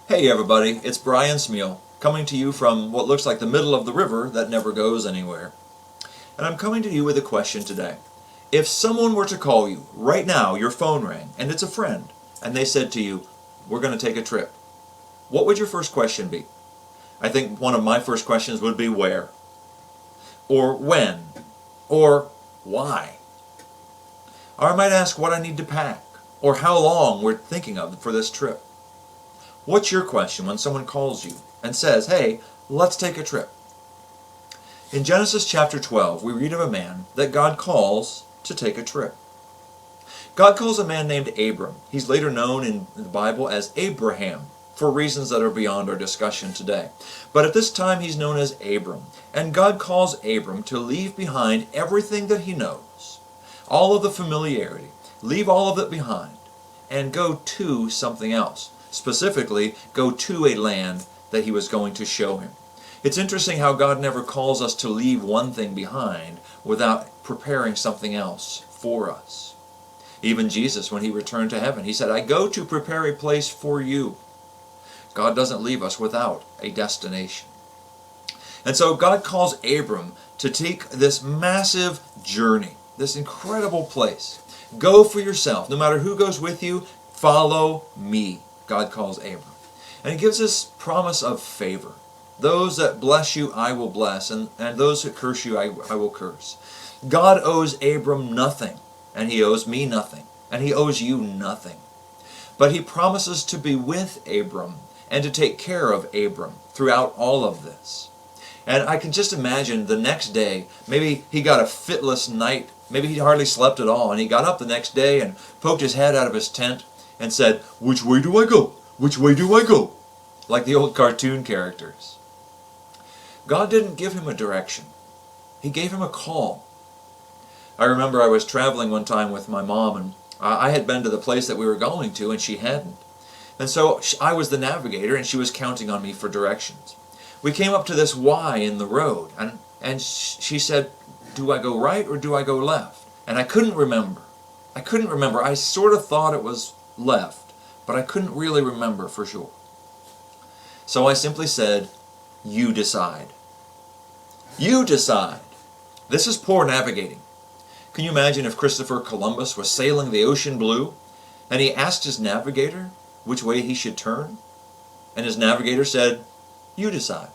Hey everybody, it's Brian Smeal, coming to you from what looks like the middle of the river that never goes anywhere. And I'm coming to you with a question today. If someone were to call you, right now your phone rang, and it's a friend, and they said to you, we're going to take a trip, what would your first question be? I think one of my first questions would be where? Or when? Or why? Or I might ask what I need to pack, or how long we're thinking of for this trip. What's your question when someone calls you and says, hey, let's take a trip? In Genesis chapter 12, we read of a man that God calls to take a trip. God calls a man named Abram. He's later known in the Bible as Abraham, for reasons that are beyond our discussion today. But at this time he's known as Abram. And God calls Abram to leave behind everything that he knows, all of the familiarity, leave all of it behind, and go to something else. Specifically, go to a land that he was going to show him. It's interesting how God never calls us to leave one thing behind without preparing something else for us. Even Jesus, when he returned to heaven, he said, I go to prepare a place for you. God doesn't leave us without a destination. And so God calls Abram to take this massive journey, this incredible place. Go for yourself. No matter who goes with you, follow me, God calls Abram. And he gives this promise of favor. Those that bless you, I will bless, and those that curse you, I will curse. God owes Abram nothing, and he owes me nothing, and he owes you nothing. But he promises to be with Abram and to take care of Abram throughout all of this. And I can just imagine the next day, maybe he got a fitless night, maybe he hardly slept at all, and he got up the next day and poked his head out of his tent and said, which way do I go? Which way do I go? Like the old cartoon characters. God didn't give him a direction. He gave him a call. I remember I was traveling one time with my mom, and I had been to the place that we were going to, and she hadn't. And so I was the navigator, and she was counting on me for directions. We came up to this Y in the road, and she said, do I go right or do I go left? And I couldn't remember. I sort of thought it was left, but I couldn't really remember for sure. So I simply said, you decide. You decide. This is poor navigating. Can you imagine if Christopher Columbus was sailing the ocean blue and he asked his navigator which way he should turn? And his navigator said, you decide.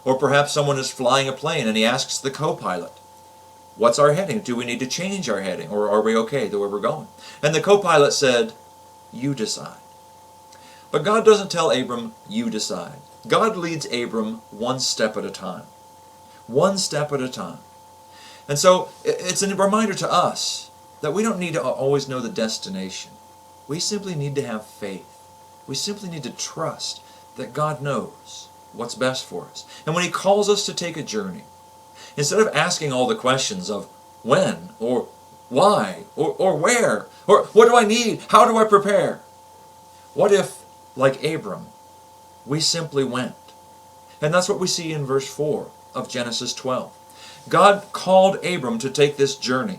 Or perhaps someone is flying a plane and he asks the co-pilot, what's our heading? Do we need to change our heading? Or are we okay the way we're going? And the co-pilot said, you decide. But God doesn't tell Abram, you decide. God leads Abram one step at a time. One step at a time. And so it's a reminder to us that we don't need to always know the destination. We simply need to have faith. We simply need to trust that God knows what's best for us. And when he calls us to take a journey, instead of asking all the questions of when, or why, or where, or what do I need, how do I prepare? What if, like Abram, we simply went? And that's what we see in verse 4 of Genesis 12. God called Abram to take this journey,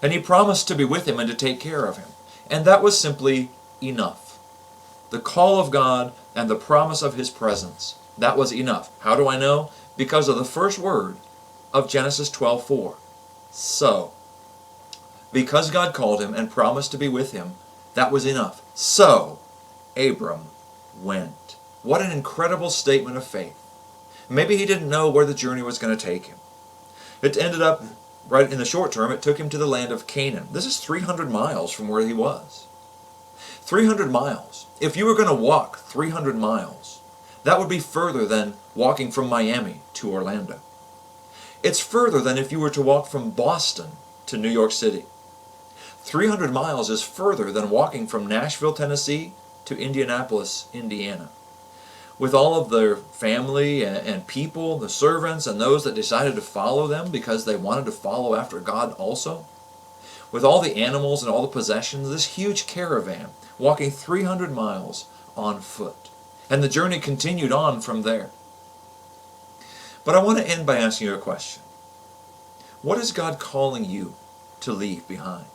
and he promised to be with him and to take care of him. And that was simply enough. The call of God and the promise of his presence, that was enough. How do I know? Because of the first word of Genesis 12:4. So. Because God called him and promised to be with him, that was enough. So, Abram went. What an incredible statement of faith. Maybe he didn't know where the journey was going to take him. It ended up, right in the short term, it took him to the land of Canaan. This is 300 miles from where he was. 300 miles. If you were going to walk 300 miles, that would be further than walking from Miami to Orlando. It's further than if you were to walk from Boston to New York City. 300 miles is further than walking from Nashville, Tennessee to Indianapolis, Indiana. With all of their family and people, the servants and those that decided to follow them because they wanted to follow after God also. With all the animals and all the possessions, this huge caravan walking 300 miles on foot. And the journey continued on from there. But I want to end by asking you a question. What is God calling you to leave behind?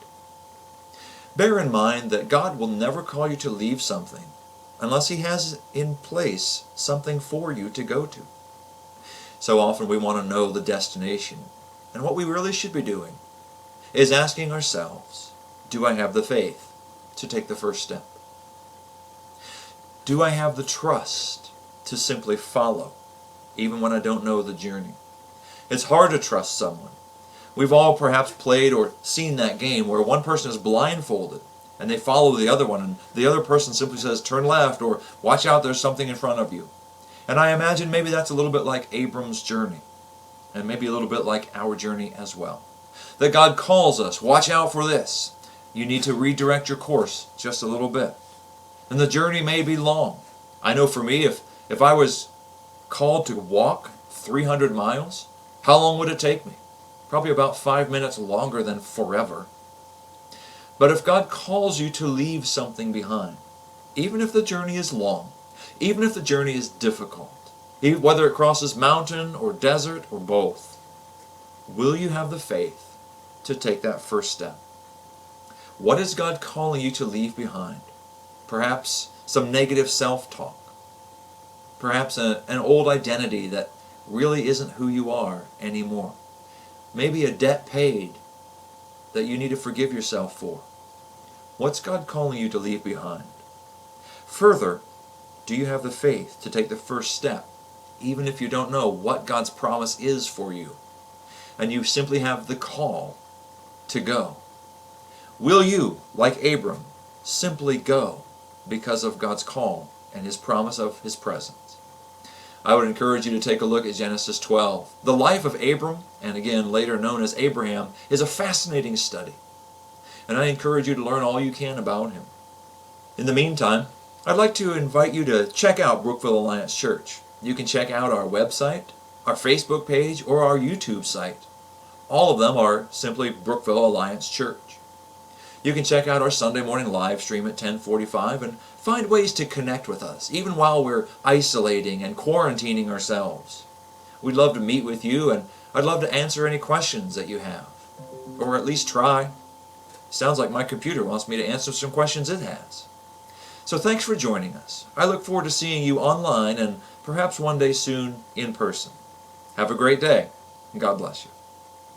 Bear in mind that God will never call you to leave something unless He has in place something for you to go to. So often we want to know the destination, and what we really should be doing is asking ourselves, do I have the faith to take the first step? Do I have the trust to simply follow, even when I don't know the journey? It's hard to trust someone. We've all perhaps played or seen that game where one person is blindfolded and they follow the other one, and the other person simply says, turn left, or watch out, there's something in front of you. And I imagine maybe that's a little bit like Abram's journey, and maybe a little bit like our journey as well. That God calls us, watch out for this. You need to redirect your course just a little bit. And the journey may be long. I know for me, if I was called to walk 300 miles, how long would it take me? Probably about 5 minutes longer than forever. But if God calls you to leave something behind, even if the journey is long, even if the journey is difficult, whether it crosses mountain or desert or both, will you have the faith to take that first step? What is God calling you to leave behind? Perhaps some negative self-talk. Perhaps an old identity that really isn't who you are anymore. Maybe a debt paid that you need to forgive yourself for. What's God calling you to leave behind? Further, do you have the faith to take the first step, even if you don't know what God's promise is for you, and you simply have the call to go? Will you, like Abram, simply go because of God's call and His promise of His presence? I would encourage you to take a look at Genesis 12. The life of Abram, and again later known as Abraham, is a fascinating study. And I encourage you to learn all you can about him. In the meantime, I'd like to invite you to check out Brookville Alliance Church. You can check out our website, our Facebook page, or our YouTube site. All of them are simply Brookville Alliance Church. You can check out our Sunday morning live stream at 10:45 and find ways to connect with us, even while we're isolating and quarantining ourselves. We'd love to meet with you, and I'd love to answer any questions that you have, or at least try. Sounds like my computer wants me to answer some questions it has. So thanks for joining us. I look forward to seeing you online and perhaps one day soon in person. Have a great day, and God bless you.